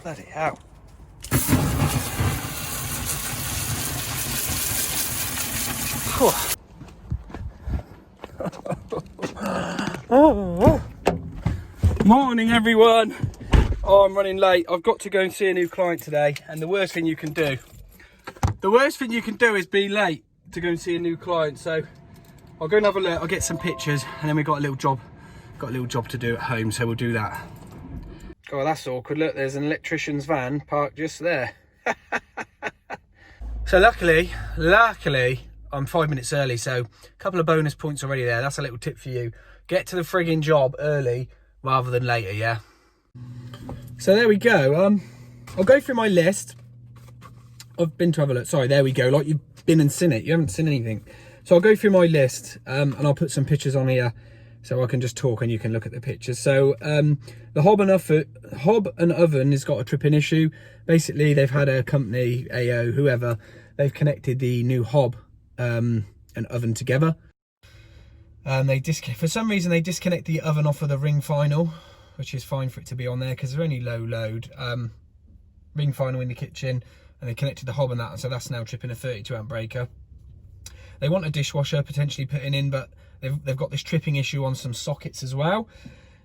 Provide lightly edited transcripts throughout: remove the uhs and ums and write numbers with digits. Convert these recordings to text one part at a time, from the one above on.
Bloody hell. Morning everyone. Oh, I'm running late. I've got to go and see a new client today, and the worst thing you can do is be late to go and see a new client. So I'll go and have a look, I'll get some pictures, and then we've got a little job to do at home, so we'll do that. Oh, that's awkward. Look, there's an electrician's van parked just there. So luckily, I'm 5 minutes early, so a couple of bonus points already there. That's a little tip for you. Get to the frigging job early rather than later, yeah? So there we go. I'll go through my list. I've been to have a look. Sorry, there we go. Like you've been and seen it. You haven't seen anything. So I'll go through my list and I'll put some pictures on here so I can just talk and you can look at the pictures. So the hob and oven has got a tripping issue. Basically, they've had a company, AO, whoever, they've connected the new hob and oven together. For some reason, they disconnect the oven off of the ring final, which is fine for it to be on there because they're only low load. Ring final in the kitchen, and they connected the hob and that, so that's now tripping a 32 amp breaker. They want a dishwasher potentially putting in, but they've got this tripping issue on some sockets as well.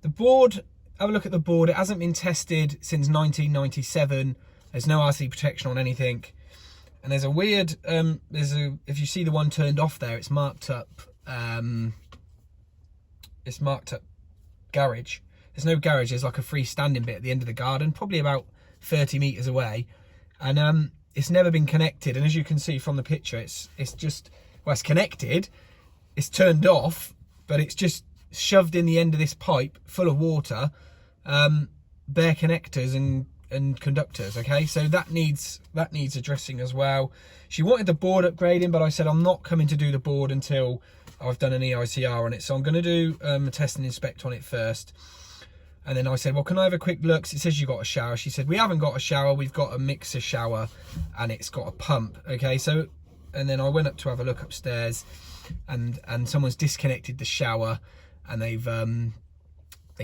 The board, have a look at the board. It hasn't been tested since 1997. There's no RC protection on anything. And there's a weird, if you see the one turned off there, it's marked up garage. There's no garage, there's like a freestanding bit at the end of the garden, probably about 30 meters away. And it's never been connected. And as you can see from the picture, it's just, well, it's connected, it's turned off, but it's just shoved in the end of this pipe full of water, bare connectors and conductors. Okay, so that needs addressing as well. She wanted the board upgrading, but I said I'm not coming to do the board until I've done an EICR on it, so I'm going to do a test and inspect on it first. And then I said, well, can I have a quick look? It says you got a shower. She said, we haven't got a shower, we've got a mixer shower and it's got a pump. Okay, so, and then I went up to have a look upstairs, and someone's disconnected the shower, and they've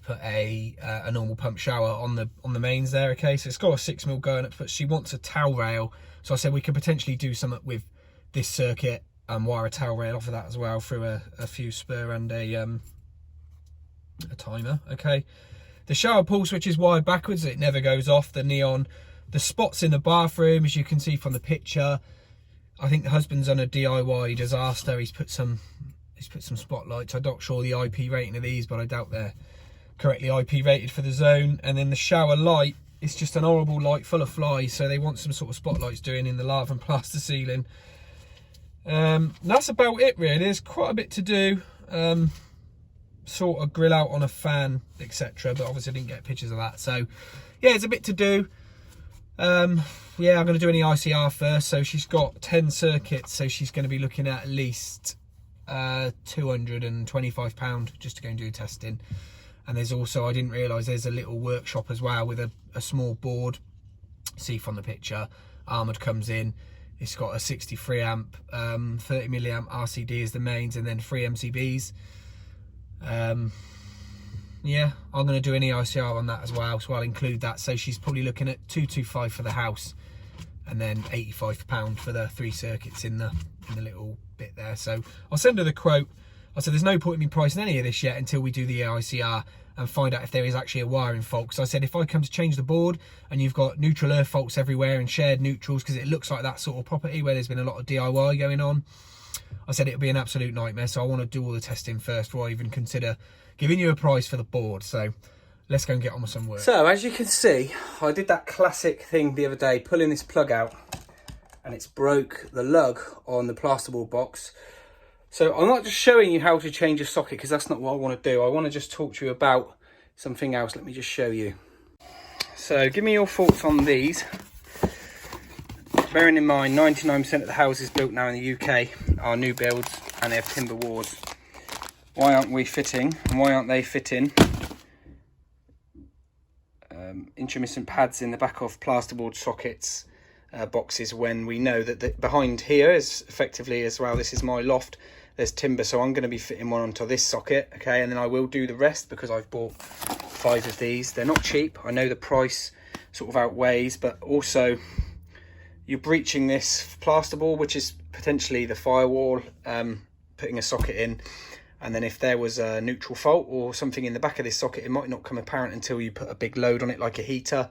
put a normal pump shower on the mains there. Okay, so it's got a 6mm going up, but she wants a towel rail. So I said we could potentially do something with this circuit and wire a towel rail off of that as well through a fuse spur and a timer. Okay, the shower pull switch is wired backwards, it never goes off. The neon, the spots in the bathroom, as you can see from the picture, I think the husband's done a DIY disaster. He's put some spotlights. I'm not sure the IP rating of these, but I doubt they're correctly IP rated for the zone. And then the shower light, it's just an horrible light full of flies, so they want some sort of spotlights doing in the lava and plaster ceiling. That's about it really. There's quite a bit to do, sort of grill out on a fan, etc., but obviously I didn't get pictures of that. So yeah, it's a bit to do. Yeah, I'm going to do an EICR first. So she's got 10 circuits, so she's going to be looking at least £225 just to go and do testing. And there's also, I didn't realise, there's a little workshop as well with a small board. See from the picture, armoured comes in. It's got a 63 amp, 30 milliamp RCD as the mains, and then 3 MCBs. Yeah, I'm going to do an EICR on that as well, so I'll include that. So she's probably looking at £225 for the house, and then £85 for the 3 circuits in the little bit there. So I'll send her the quote. I said there's no point in me pricing any of this yet until we do the EICR and find out if there is actually a wiring fault. Because I said if I come to change the board and you've got neutral earth faults everywhere and shared neutrals, because it looks like that sort of property where there's been a lot of DIY going on, I said it'll be an absolute nightmare. So I want to do all the testing first before I even consider giving you a price for the board. So let's go and get on with some work. So as you can see, I did that classic thing the other day, pulling this plug out, and it's broke the lug on the plasterboard box. So I'm not just showing you how to change a socket, because that's not what I want to do. I want to just talk to you about something else. Let me just show you. So give me your thoughts on these. Bearing in mind 99% of the houses built now in the UK are new builds and they have timber walls. Why aren't we fitting, and why aren't they fitting intermittent pads in the back of plasterboard sockets boxes, when we know that behind here is effectively as well, this is my loft, there's timber, so I'm going to be fitting one onto this socket. Okay, and then I will do the rest because I've bought 5 of these. They're not cheap. I know the price sort of outweighs, but also you're breaching this plasterboard, which is potentially the firewall, putting a socket in, and then if there was a neutral fault or something in the back of this socket, it might not come apparent until you put a big load on it like a heater.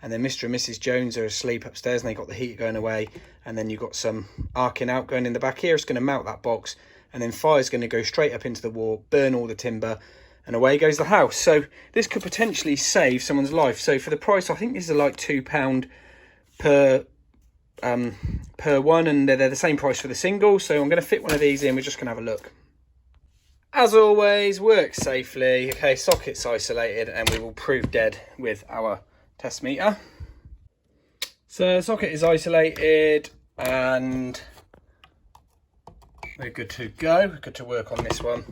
And then Mr. and Mrs. Jones are asleep upstairs and they got the heater going away, and then you've got some arcing out going in the back here. It's going to melt that box, and then fire's going to go straight up into the wall, burn all the timber, and away goes the house. So this could potentially save someone's life. So for the price, I think this is like £2 per one, and they're the same price for the single. So I'm going to fit one of these in. We're just going to have a look. As always, works safely. Okay, socket's isolated, and we will prove dead with our test meter. So socket is isolated and we're good to go. We're good to work on this one.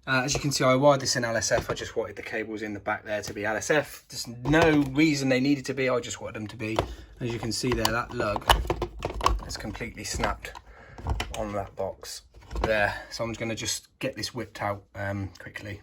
As you can see, I wired this in LSF. I just wanted the cables in the back there to be LSF. There's no reason they needed to be. I just wanted them to be. As you can see there, that lug is completely snapped on that box there. So I'm just going to just get this whipped out quickly.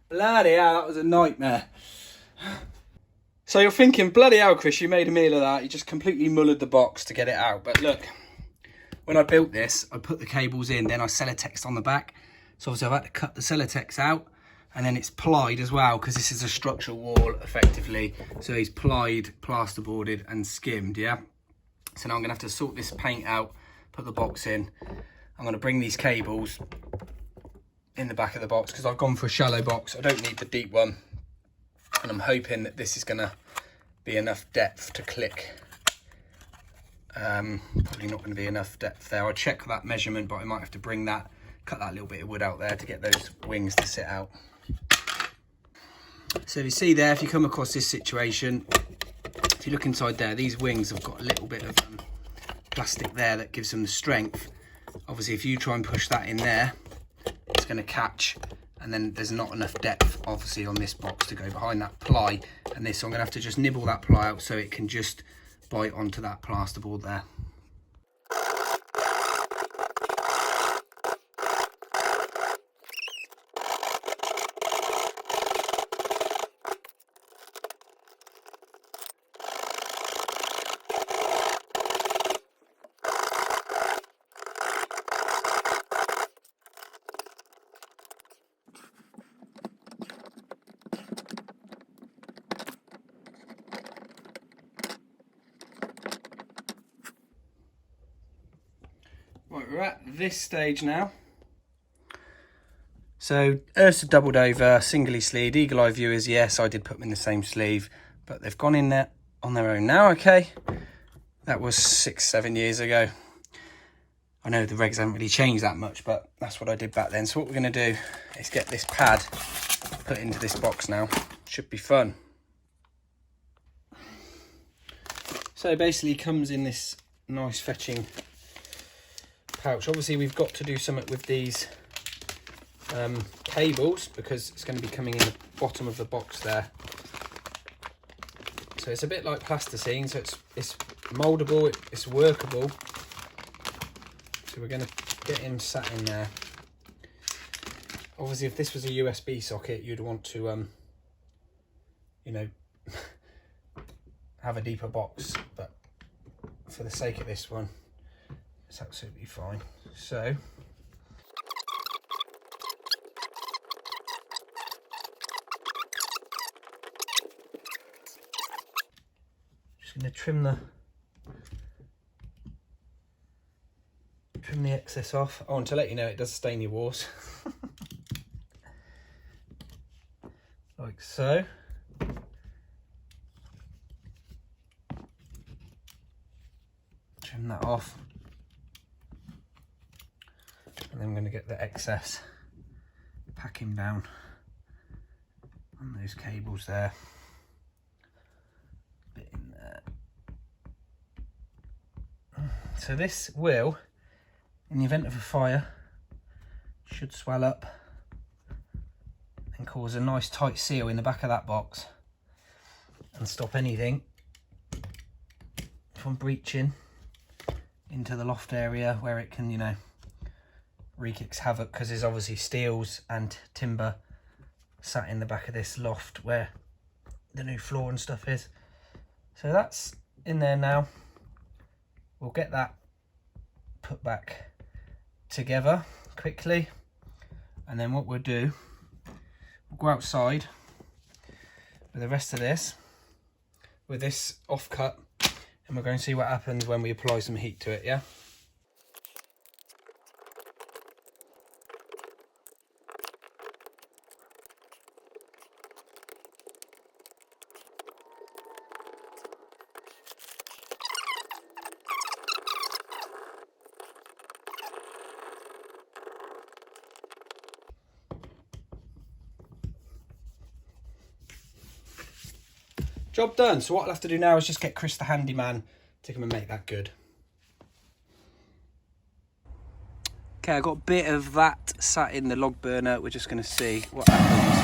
Bloody hell, that was a nightmare. So you're thinking, bloody hell, Chris, you made a meal of that. You just completely mullered the box to get it out. But look, when I built this, I put the cables in, then I sellotexed on the back. So obviously I've had to cut the sellotex out, and then it's plied as well, because this is a structural wall effectively. So he's plied, plasterboarded and skimmed, yeah? So now I'm gonna have to sort this paint out, put the box in. I'm gonna bring these cables in the back of the box because I've gone for a shallow box. I don't need the deep one, and I'm hoping that this is gonna be enough depth to click. Probably not going to be enough depth there. I'll check that measurement, but I might have to bring that, cut that little bit of wood out there to get those wings to sit out. So if you see there, if you come across this situation, if you look inside there, these wings have got a little bit of plastic there that gives them the strength. Obviously if you try and push that in there, it's going to catch, and then there's not enough depth obviously on this box to go behind that ply and this, so I'm going to have to just nibble that ply out so it can just bite onto that plasterboard there. Right, we're at this stage now. So Ursa doubled over, singly sleeved. Eagle eye viewers, yes, I did put them in the same sleeve, but they've gone in there on their own now, okay? That was 6-7 years ago. I know the regs haven't really changed that much, but that's what I did back then. So what we're going to do is get this pad put into this box now. Should be fun. So it basically comes in this nice fetching pouch. Obviously we've got to do something with these cables because it's going to be coming in the bottom of the box there. So it's a bit like plasticine, so it's mouldable, it's workable. So we're going to get him sat in there. Obviously if this was a USB socket, you'd want to you know, have a deeper box, but for the sake of this one, it's absolutely fine. So just going to trim the excess off. I want to let you know it does stain your walls. Like so. Trim that off. And then I'm going to get the excess packing down on those cables there. Bit in there. So this will, in the event of a fire, should swell up and cause a nice tight seal in the back of that box and stop anything from breaching into the loft area where it can, you know, wreak its havoc, because there's obviously steels and timber sat in the back of this loft where the new floor and stuff is. So that's in there now. We'll get that put back together quickly, and then what we'll do, we'll go outside with the rest of this, with this offcut, and we're going to see what happens when we apply some heat to it, yeah? Job done. So what I'll have to do now is just get Chris the handyman to come and make that good. Okay, I got a bit of that sat in the log burner. We're just going to see what happens.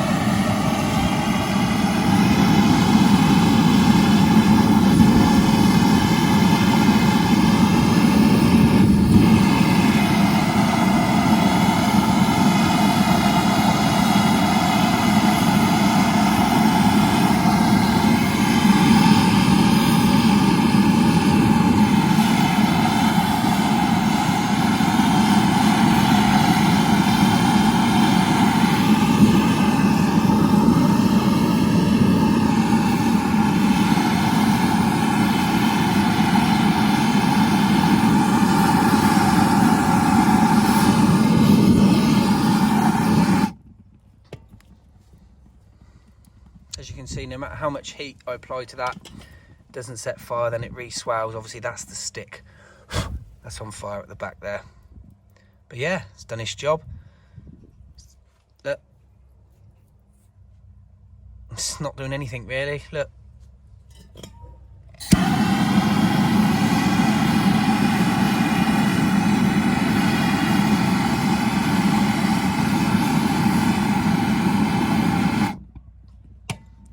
As you can see, no matter how much heat I apply to that, it doesn't set fire, then it re-swells. Obviously that's the stick that's on fire at the back there. But yeah, it's done its job. Look, it's not doing anything really, look.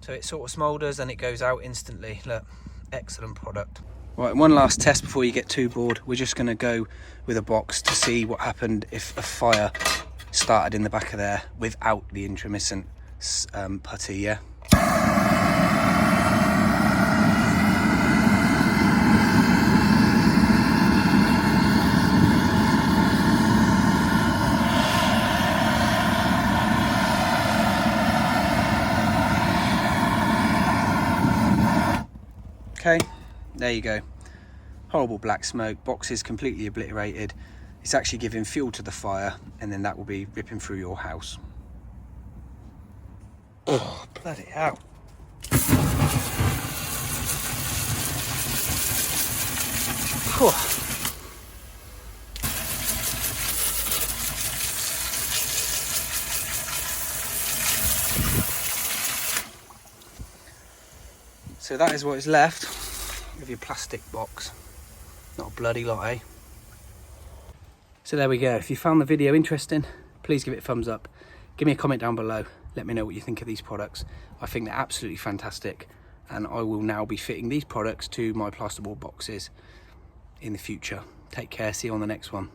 So it sort of smoulders and it goes out instantly. Look, excellent product. Right, one last test before you get too bored. We're just going to go with a box to see what happened if a fire started in the back of there without the intermittent putty, yeah? Okay, there you go. Horrible black smoke, boxes completely obliterated. It's actually giving fuel to the fire, and then that will be ripping through your house. Oh, bloody hell. Whew. So that is what is left of your plastic box. Not a bloody lot, eh? So there we go. If you found the video interesting, please give it a thumbs up. Give me a comment down below. Let me know what you think of these products. I think they're absolutely fantastic, and I will now be fitting these products to my plasterboard boxes in the future. Take care. See you on the next one.